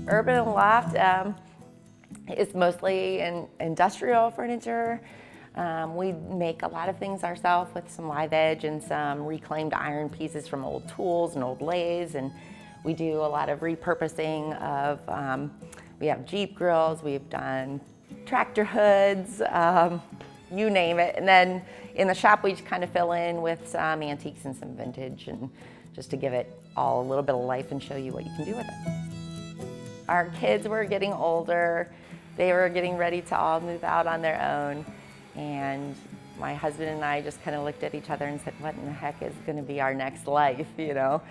Urban Loft is mostly in industrial furniture. We make a lot of things ourselves with some live edge and some reclaimed iron pieces from old tools and old lathes, and we do a lot of repurposing of, we have Jeep grills, we've done tractor hoods, you name it. And then in the shop we just kind of fill in with some antiques and some vintage, and just to give it all a little bit of life and show you what you can do with it. Our kids were getting older. They were getting ready to all move out on their own. And my husband and I just kind of looked at each other and said, what in the heck is going to be our next life, you know?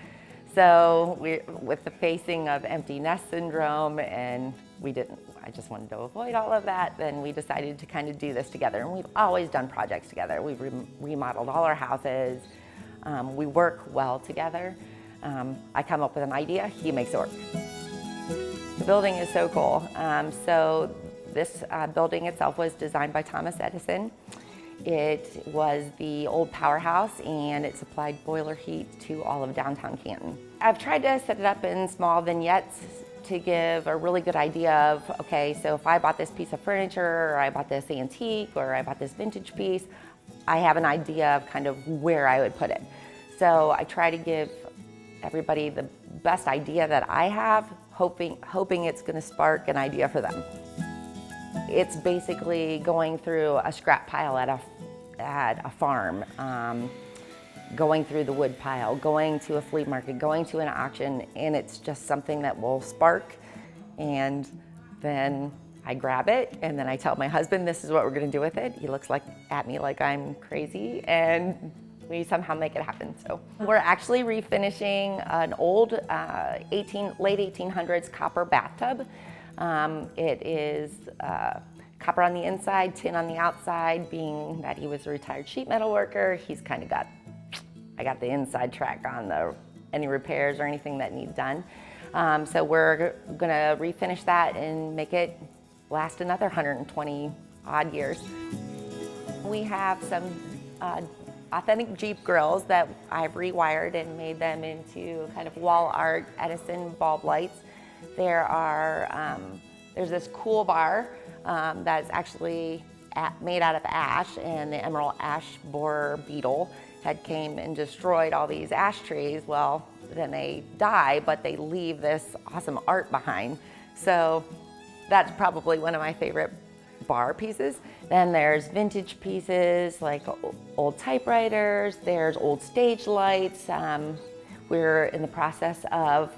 So with the facing of empty nest syndrome, and I just wanted to avoid all of that, then we decided to kind of do this together. And we've always done projects together. We've remodeled all our houses. We work well together. I come up with an idea, he makes it work. The building is so cool. So this building itself was designed by Thomas Edison. It was the old powerhouse, and it supplied boiler heat to all of downtown Canton. I've tried to set it up in small vignettes to give a really good idea of, okay, so if I bought this piece of furniture, or I bought this antique, or I bought this vintage piece, I have an idea of kind of where I would put it. So I try to give everybody the best idea that I have, hoping it's going to spark an idea for them. It's basically going through a scrap pile at a farm, going through the wood pile, going to a flea market, going to an auction, and it's just something that will spark. And then I grab it, and then I tell my husband this is what we're going to do with it. He looks at me like I'm crazy, and we somehow make it happen. So we're actually refinishing an old late 1800s copper bathtub. It is copper on the inside, tin on the outside. Being that he was a retired sheet metal worker, he's kind of I got the inside track on any repairs or anything that needs done. So we're gonna refinish that and make it last another 120 odd years. We have some authentic Jeep grills that I've rewired and made them into kind of wall art Edison bulb lights. There's this cool bar that's actually made out of ash, and the emerald ash borer beetle had came and destroyed all these ash trees. Well, then they die, but they leave this awesome art behind. So that's probably one of my favorite bar pieces. Then there's vintage pieces like old typewriters, there's old stage lights. We're in the process of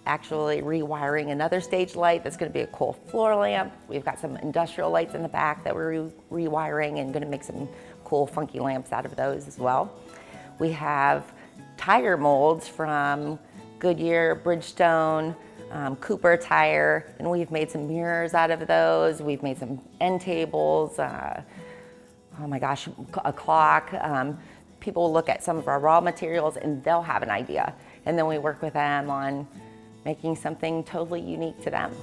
actually rewiring another stage light that's going to be a cool floor lamp. We've got some industrial lights in the back that we're rewiring and going to make some cool funky lamps out of those as well. We have tire molds from Goodyear, Bridgestone, Cooper tire, and we've made some mirrors out of those. We've made some end tables, oh my gosh, a clock. People will look at some of our raw materials and they'll have an idea. And then we work with them on making something totally unique to them.